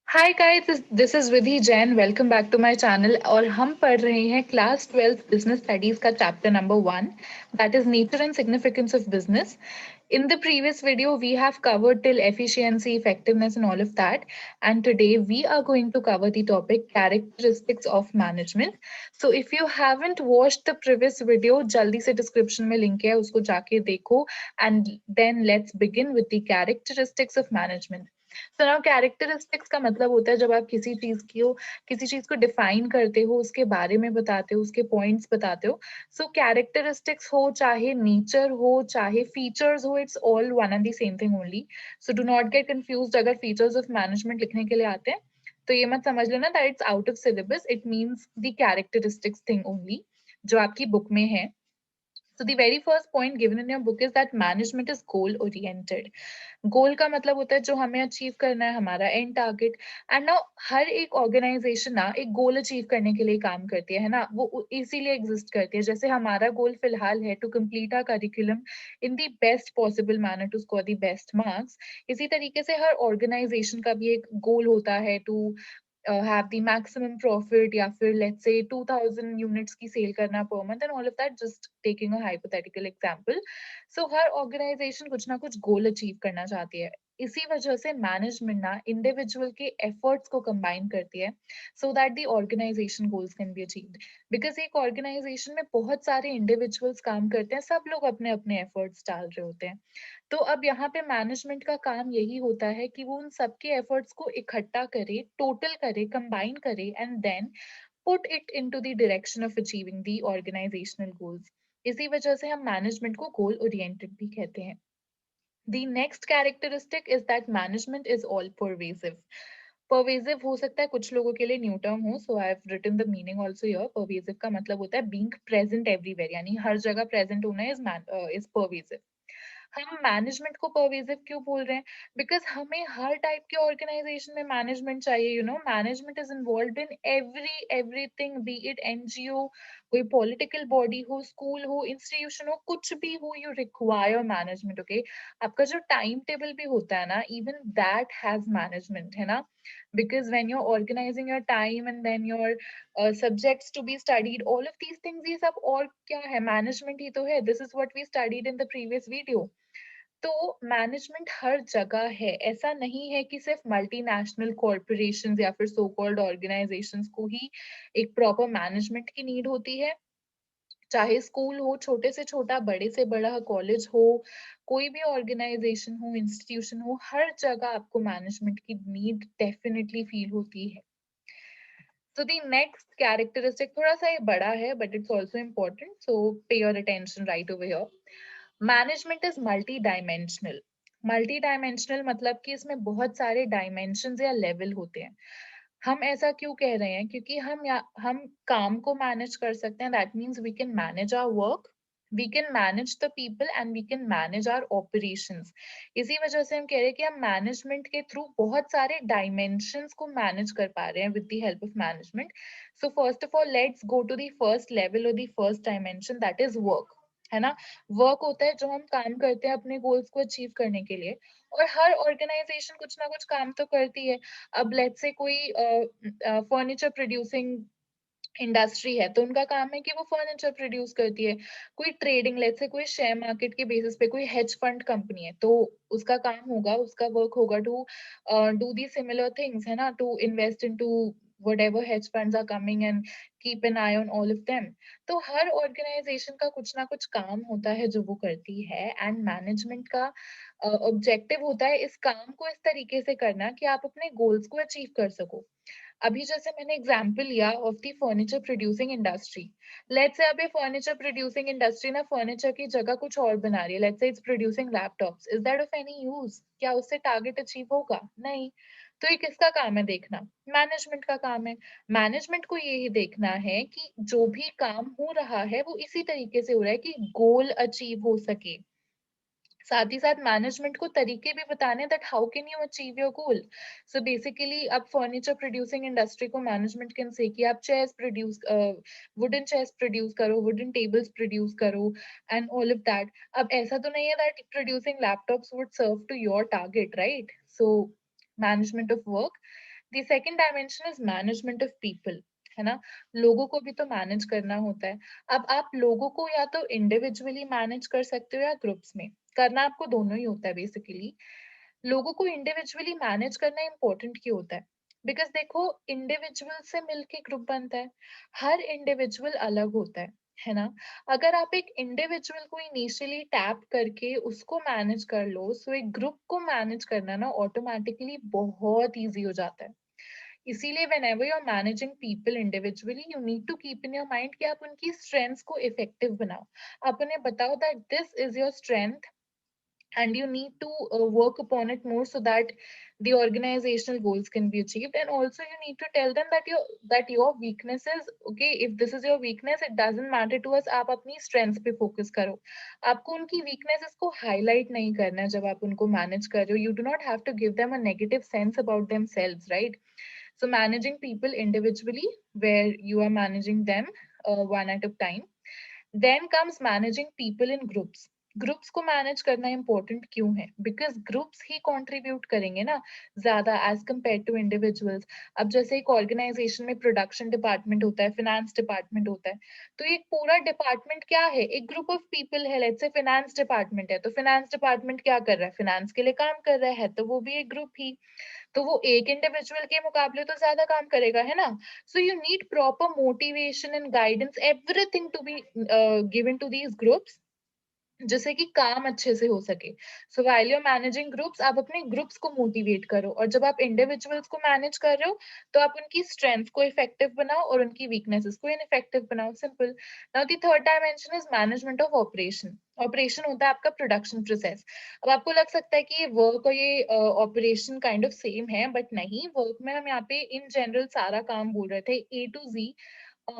Hi guys, this is Vidhi Jain. Welcome back to my channel. और हम पढ़ रहे हैं क्लास 12 बिजनेस स्टडीज का chapter number 1, that is nature and significance of business. In the previous video, we have covered till efficiency, effectiveness, and all of that. And today we are going to cover the topic characteristics of management. So if you haven't watched the previous video, jaldi se description mein link hai, usko jaake dekho. And then let's begin with the characteristics of management. So now characteristics का मतलब होता है जब आप किसी चीज को define करते हो, उसके बारे में बताते हो, उसके पॉइंट्स बताते हो. सो कैरेक्टरिस्टिक्स हो, चाहे नेचर हो, चाहे फीचर्स हो, it's all one and the same thing only. So do not gate confused. अगर फीचर्स ऑफ मैनेजमेंट लिखने के लिए आते हैं तो ये मत समझ लेना that it's out of syllabus. It means the characteristics thing only जो आपकी बुक में है. So the very first point given in your book is that management is goal oriented. गोल का मतलब होता है जो हमें अचीव करना है, हमारा एंड टारगेट. एंड नाउ हर एक ऑर्गेनाइजेशन ना एक गोल अचीव करने के लिए काम करती है ना, वो इसीलिए एग्जिस्ट करती है. जैसे हमारा गोल फिलहाल है to complete our curriculum in the best possible manner to score the best marks. इसी तरीके से हर ऑर्गेनाइजेशन का भी एक गोल होता है to have the maximum profit, या फिर let's say 2000 units की सेल करना per month and all of that, just taking a hypothetical example. So हर ऑर्गेनाइजेशन कुछ ना कुछ गोल अचीव करना चाहती है. इसी वजह से मैनेजमेंट ना इंडिविजुअल के एफर्ट्स को कंबाइन करती है so that the organisation goals can be achieved. Because एक ऑर्गेनाइजेशन में बहुत सारे इंडिविजुअल्स काम करते हैं, सब लोग अपने अपने एफर्ट्स डाल रहे होते हैं. तो अब यहाँ पे मैनेजमेंट का काम यही होता है कि वो उन सबके एफर्ट्स को इकट्ठा करे, टोटल करे, कंबाइन करे and then put it into the direction of achieving the organisational goals. इसी वजह से हम मैनेजमेंट को गोल ओरिएंटेड भी कहते हैं. The next characteristic is that management is all pervasive. Pervasive हो सकता है कुछ लोगों के लिए न्यू टर्म हो, so I have written the meaning also here. Pervasive का मतलब होता है बीइंग प्रेजेंट एवरीवेयर, यानी हर जगह प्रेजेंट होना इज परवेजिव. हम मैनेजमेंट को परवेजिव क्यों बोल रहे हैं? बिकॉज हमें हर टाइप के ऑर्गेनाइजेशन में मैनेजमेंट चाहिए. You know, management is involve in everything, B it NGO, कोई पॉलिटिकल बॉडी हो, स्कूल हो, इंस्टीट्यूशन हो, कुछ भी हो, यू रिक्वायर मैनेजमेंट. ओके, आपका जो टाइम टेबल भी होता है ना, इवन दैट हैज मैनेजमेंट, है ना. because when you're organizing your time and then your subjects to be studied, all of these things, ये सब और क्या है? मैनेजमेंट ही तो है. This is what we studied in the previous video. तो मैनेजमेंट हर जगह है. ऐसा नहीं है कि सिर्फ मल्टीनेशनल कॉरपोरेशंस या फिर सो कॉल्ड ऑर्गेनाइजेशंस को ही एक प्रॉपर मैनेजमेंट की नीड होती है. चाहे स्कूल हो, छोटे से छोटा, बड़े से बड़ा कॉलेज हो, कोई भी ऑर्गेनाइजेशन हो, इंस्टीट्यूशन हो, हर जगह आपको मैनेजमेंट की नीड डेफिनेटली फील होती है. So the next characteristic थोड़ा सा ये बड़ा है but it's also important, so pay your attention right over here. Management is multi-dimensional. Multi-dimensional मतलब कि इसमें बहुत सारे dimensions या level होते हैं. हम ऐसा क्यों कह रहे हैं? क्योंकि हम काम को मैनेज कर सकते हैं. That means we can manage our work, we can manage the people and we can manage our operations. इसी वजह से हम कह रहे हैं कि हम मैनेजमेंट के थ्रू बहुत सारे डायमेंशंस को मैनेज कर पा रहे हैं with the help of management. So first of all let's go to the first level और the first dimension, that is work. है ना. वर्क होता है जो हम काम करते हैं अपने गोल्स को अचीव करने के लिए. और हर ऑर्गेनाइजेशन कुछ ना कुछ काम तो करती है. अब लेट्स से कोई फर्नीचर प्रोड्यूसिंग इंडस्ट्री है तो उनका काम है कि वो फर्नीचर प्रोड्यूस करती है. कोई ट्रेडिंग, लेट्स से कोई शेयर मार्केट के बेसिस पे कोई हेज फंड कंपनी है तो उसका काम होगा, उसका वर्क होगा to do the similar things, है ना, to invest into whatever hedge funds are coming and keep an eye on all of them. तो हर ऑर्गेनाइजेशन का कुछ ना कुछ काम होता है जो वो करती है एंड मैनेजमेंट का ऑब्जेक्टिव होता है इस काम को इस तरीके से करना कि आप अपने गोल्स को अचीव कर सको. अभी जैसे मैंने एग्जांपल लिया of the furniture producing industry. Let's say अभी फर्नीचर प्रोड्यूसिंग इंडस्ट्री ना फर्नीचर की जगह कुछ और बना रही है. Let's say it's producing laptops. Is that of any use? क्या उससे टारगेट अचीव होगा? नहीं. तो ये किसका काम है देखना? मैनेजमेंट का काम है. मैनेजमेंट को यही देखना है कि जो भी काम हो रहा है वो इसी तरीके से हो रहा है कि गोल अचीव हो सके. साथ ही साथ मैनेजमेंट को तरीके भी बताने that how can you achieve your goal. So basically अब फर्नीचर प्रोड्यूसिंग इंडस्ट्री को मैनेजमेंट कैन से कि आप chairs produce, wooden chairs produce करो, वुडन टेबल्स प्रोड्यूस करो एंड ऑल ऑफ दैट. अब ऐसा तो नहीं है that producing laptops would serve to your target, right? So management of work. The second dimension is management of people, है ना। लोगों को भी तो मैनेज करना होता है। अब आप लोगों को या तो इंडिविजुअली मैनेज कर सकते हो या ग्रुप्स में, करना आपको दोनों ही होता है बेसिकली। लोगों को इंडिविजुअली मैनेज करना इंपॉर्टेंट क्यों होता है? बिकॉज देखो, इंडिविजुअल से मिलके ग्रुप बनता है। हर इंडिविजुअल अलग होता है ना। अगर आप एक इंडिविजुअल को इनिशियली टैप करके उसको मैनेज कर लो, सो एक ग्रुप को मैनेज करना ना ऑटोमेटिकली बहुत इजी हो जाता है। इसीलिए whenever you're managing people individually, you need to keep in your mind कि आप उनकी strengths को effective बनाओ। आप उन्हें बताओ that this is your strength and you need to work upon it more so that the organizational goals can be achieved. And also you need to tell them that your weaknesses, okay, if this is your weakness, it doesn't matter to us, आप अपनी strengths पे focus करो। आपको उनकी weaknesses को highlight नहीं करना है जब आप उनको manage कर रहे हो। You do not have to give them a negative sense about themselves, right? So managing people individually, where you are managing them one at a time. Then comes managing people in groups. Groups को manage करना important क्यों है? Because groups he contribute करेंगे ना ज्यादा as compare to individuals. अब जैसे एक ऑर्गेनाइजेशन में प्रोडक्शन डिपार्टमेंट होता है, फाइनेंस डिपार्टमेंट होता है, तो एक पूरा डिपार्टमेंट क्या है? एक ग्रुप ऑफ पीपल है। लेट्स से फाइनेंस डिपार्टमेंट है, तो फाइनेंस डिपार्टमेंट क्या कर रहा है? फाइनेंस के लिए काम कर रहा है, तो वो भी एक ग्रुप ही। तो वो एक इंडिविजुअल के मुकाबले तो ज्यादा काम करेगा, है ना। So you need proper motivation and guidance, everything to be given to these groups, जिससे कि काम अच्छे से हो सके। So while you managing groups, आप अपने ग्रुप्स को मोटिवेट करो, और जब आप इंडिविजुअल्स को मैनेज कर रहे हो तो आप उनकी स्ट्रेंथ को इफेक्टिव बनाओ और उनकी वीकनेसेस को इनइफेक्टिव बनाओ। Simple. Now the third dimension is management of operation. Operation होता है आपका प्रोडक्शन प्रोसेस। अब आपको लग सकता है कि ये वर्क और ये ऑपरेशन काइंड ऑफ सेम है, बट नहीं। वर्क में हम यहाँ पे इन जनरल सारा काम बोल रहे थे, A to Z,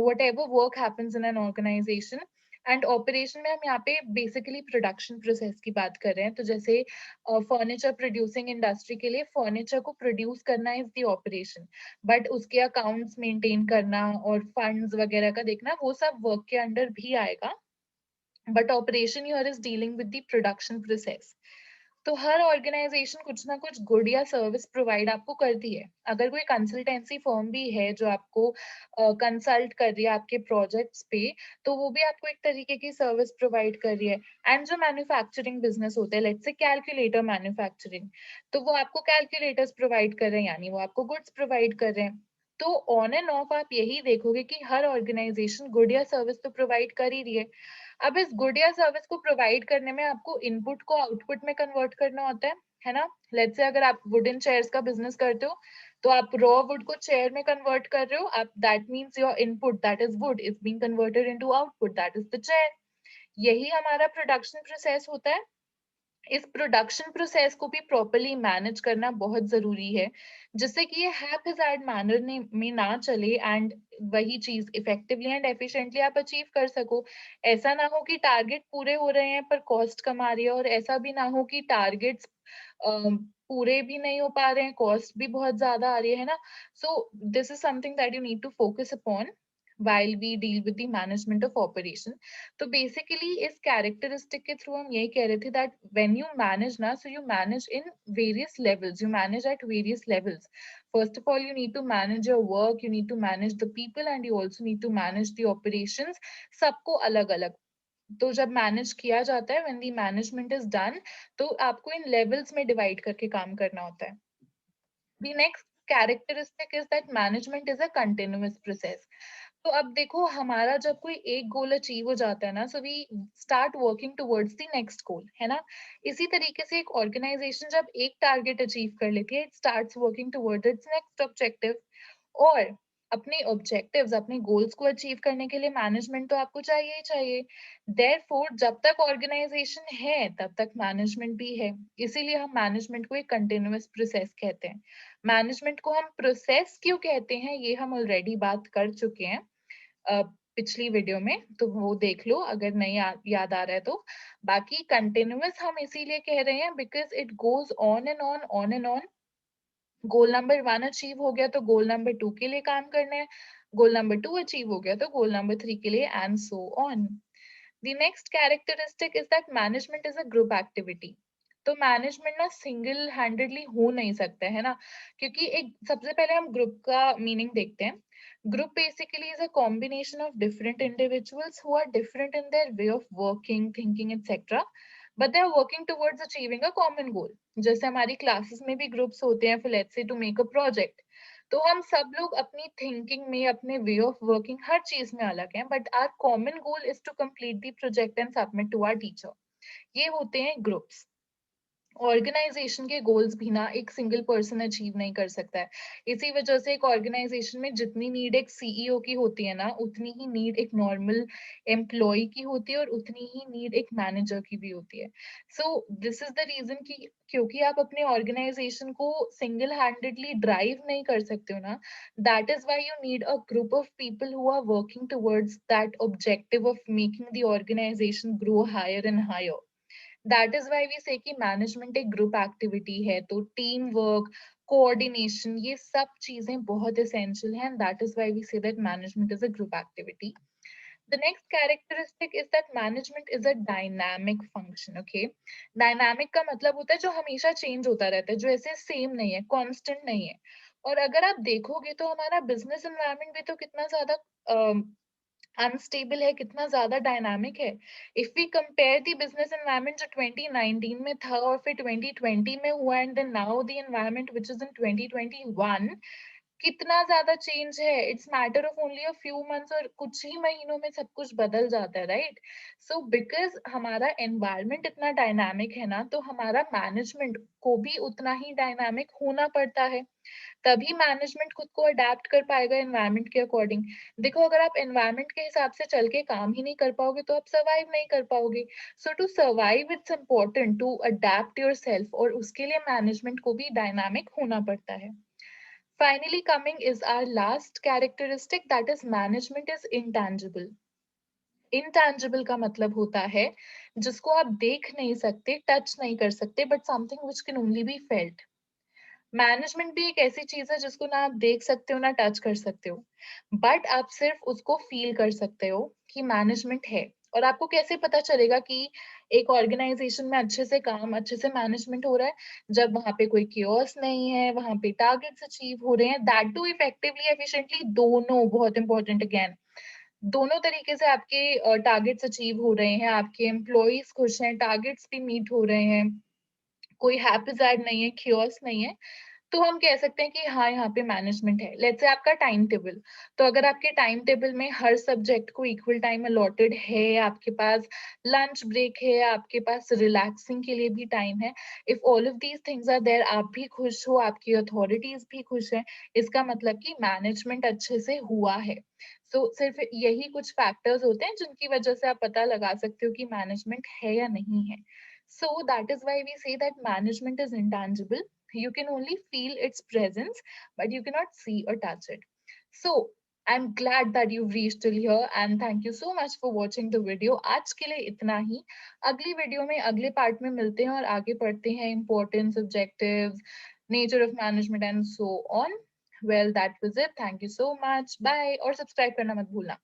whatever work happens in an organization। And operation में हम यहाँ पे बेसिकली प्रोडक्शन प्रोसेस की बात कर रहे हैं। तो जैसे फर्नीचर प्रोड्यूसिंग इंडस्ट्री के लिए फर्नीचर को प्रोड्यूस करना इज द ऑपरेशन, बट उसके अकाउंट्स मेंटेन करना और फंड्स वगैरह का देखना, वो सब वर्क के अंडर भी आएगा। But operation here is dealing with the production process. तो हर ऑर्गेनाइजेशन कुछ ना कुछ गुड या सर्विस प्रोवाइड आपको करती है। अगर कोई कंसल्टेंसी फर्म भी है जो आपको कंसल्ट कर रही है आपके प्रोजेक्ट्स पे, तो वो भी आपको एक तरीके की सर्विस प्रोवाइड कर रही है। एंड जो मैन्युफैक्चरिंग बिजनेस होता है, लेट्स से कैलकुलेटर मैन्युफैक्चरिंग, तो वो आपको कैलकुलेटर्स प्रोवाइड कर रहे हैं, यानी वो आपको गुड्स प्रोवाइड कर रहे हैं। तो ऑन एंड ऑफ आप यही देखोगे कि हर ऑर्गेनाइजेशन गुड या सर्विस तो प्रोवाइड कर ही रही है। अब इस गुड या सर्विस को प्रोवाइड करने में आपको इनपुट को आउटपुट में कन्वर्ट करना होता है ना। लेट्स से अगर आप वुडन चेयर्स का बिजनेस करते हो, तो आप रॉ वुड को चेयर में कन्वर्ट कर रहे हो। आप that means your input that is would is being converted into output that is the chair. यही हमारा प्रोडक्शन प्रोसेस होता है। इस प्रोडक्शन प्रोसेस को भी प्रॉपरली मैनेज करना बहुत जरूरी है, जिससे कि ये हैप्पीजार्ड मैनर में ना चले, एंड वही चीज इफेक्टिवली एंड एफिशिएंटली आप अचीव कर सको। ऐसा ना हो कि टारगेट पूरे हो रहे हैं पर कॉस्ट कम आ रही है, और ऐसा भी ना हो कि टारगेट्स पूरे भी नहीं हो पा रहे हैं, कॉस्ट भी बहुत ज्यादा आ रही है ना। So this is something that you need to focus upon while we deal with the management of operation। तो बेसिकली इस कैरेक्टरिस्टिक के थ्रू हम यही कह रहे थे दैट व्हेन यू मैनेज ना, so you manage in various levels, you manage at various levels. First of all you need to manage your work, you need to manage the people, and you also need to manage the operations, सबको अलग अलग। तो जब manage किया जाता है, when the management is done, तो आपको इन लेवल्स में डिवाइड करके काम करना होता है। The next characteristic is that management is a continuous process। तो अब देखो, हमारा जब कोई एक गोल अचीव हो जाता है ना, so we start working towards the next goal, है ना। इसी तरीके से एक ऑर्गेनाइजेशन जब एक टारगेट अचीव कर लेती है, it starts working towards it's next objective. और अपने ऑब्जेक्टिव्स, अपने गोल्स को अचीव करने के लिए मैनेजमेंट तो आपको चाहिए ही चाहिए। देयरफॉर जब तक ऑर्गेनाइजेशन है तब तक मैनेजमेंट भी है। इसीलिए हम मैनेजमेंट को एक कंटिन्यूअस प्रोसेस कहते हैं। मैनेजमेंट को हम प्रोसेस क्यों कहते हैं, ये हम ऑलरेडी बात कर चुके हैं पिछली वीडियो में, तो वो देख लो अगर नहीं याद आ रहा है तो। बाकी कंटिन्यूअस हम इसीलिए कह रहे हैं because it goes on and on, on and on. Goal number 1 achieve हो गया तो गोल नंबर 2 के लिए काम करना है, गोल नंबर 2 अचीव हो गया तो गोल नंबर 3 के लिए, and so on. The next characteristic is that management is a group activity। तो मैनेजमेंट ना सिंगल हैंडेडली हो नहीं सकता है ना, क्योंकि एक सबसे पहले हम ग्रुप का मीनिंग देखते हैं. Group basically is a combination of different individuals who are different in their way of working, thinking, etc. But they are working towards achieving a common goal. जैसे हमारी क्लासेस में भी ग्रुप्स होते हैं, फिर let's say to make a project. तो हम सब लोग अपनी थिंकिंग में, अपने वे ऑफ वर्किंग हर चीज में अलग हैं, but our common goal is to complete the project and submit to our teacher. ये होते हैं ग्रुप्स. ऑर्गेनाइजेशन के गोल्स भी ना एक सिंगल पर्सन अचीव नहीं कर सकता है. इसी वजह से एक ऑर्गेनाइजेशन में जितनी नीड एक सीईओ की होती है ना, उतनी ही नीड एक नॉर्मल एम्प्लॉय की होती है, और उतनी ही नीड एक मैनेजर की भी होती है. So this is the reason कि क्योंकि आप अपने ऑर्गेनाइजेशन को सिंगल हैंडेडली ड्राइव नहीं कर सकते हो ना, that is why you need a group of people who are working towards that objective of making the organisation grow higher and higher. That is why we say कि management एक group activity है, तो team work, coordination, ये सब चीजें बहुत essential हैं. That is why we say that management is a group activity. The next characteristic is that management is a dynamic function. Okay, dynamic का मतलब होता है जो हमेशा चेंज होता रहता है, जो ऐसे सेम नहीं है, कांस्टेंट नहीं है. और अगर आप देखोगे तो हमारा बिजनेस एनवायरनमेंट भी तो कितना ज्यादा अनस्टेबल है, कितना ज्यादा डायनामिक है. If we compare the business environment जो 2019 में था और फिर 2020 में हुआ, and then now the environment which is in 2021, कितना ज्यादा चेंज है. It's matter of only a few months, और कुछ ही महीनों में सब कुछ बदल जाता है, राइट. सो बिकॉज हमारा एनवायरनमेंट इतना डायनामिक है ना, तो हमारा मैनेजमेंट को भी उतना ही डायनामिक होना पड़ता है. तभी मैनेजमेंट खुद को अडेप्ट कर पाएगा एनवायरनमेंट के अकॉर्डिंग. देखो, अगर आप एनवायरनमेंट के हिसाब से चल के काम ही नहीं कर पाओगे तो आप सर्वाइव नहीं कर पाओगे. So to survive it's important to adapt yourself, और उसके लिए मैनेजमेंट को भी डायनामिक होना पड़ता है. Finally, coming is our last characteristic, that is management is intangible. Intangible का मतलब होता है जिसको आप देख नहीं सकते, टच नहीं कर सकते, but something which can only be felt. Management भी एक ऐसी चीज है जिसको ना आप देख सकते हो ना टच कर सकते हो, बट आप सिर्फ उसको फील कर सकते हो कि मैनेजमेंट है. और आपको कैसे पता चलेगा कि एक ऑर्गेनाइजेशन में अच्छे से काम, अच्छे से मैनेजमेंट हो रहा है? जब वहां पे कोई कियोस नहीं है, वहां पे टारगेट्स अचीव हो रहे हैं, दैट टू इफेक्टिवली, एफिशिएंटली, दोनों बहुत इंपॉर्टेंट. अगेन, दोनों तरीके से आपके टारगेट्स अचीव हो रहे हैं, आपके एम्प्लॉयज खुश हैं, टारगेट्स भी मीट हो रहे हैं, कोई हैप्पीजैड नहीं है, कियोस नहीं है, तो हम कह सकते हैं कि हाँ, यहाँ पे मैनेजमेंट है. लेट्स से आपका टाइम टेबल, तो अगर आपके टाइम टेबल में हर सब्जेक्ट को इक्वल टाइम अलॉटेड है, आपके पास लंच ब्रेक है, आपके पास रिलैक्सिंग के लिए भी टाइम है, if all of these things are there, आप भी खुश हो, आपकी अथॉरिटीज भी खुश है, इसका मतलब कि मैनेजमेंट अच्छे से हुआ है. सिर्फ यही कुछ फैक्टर्स होते हैं जिनकी वजह से आप पता लगा सकते हो कि मैनेजमेंट है या नहीं है. So that is why we say that management is intangible. You can only feel its presence, but you cannot see or touch it. So I'm glad that you've reached till here, and thank you so much for watching the video. आज के लिए इतना ही. अगली video में अगले part में मिलते हैं और आगे पढ़ते हैं importance, objectives, nature of management and so on. Well, that was it. Thank you so much. Bye. और सब्सक्राइब करना मत भूलना.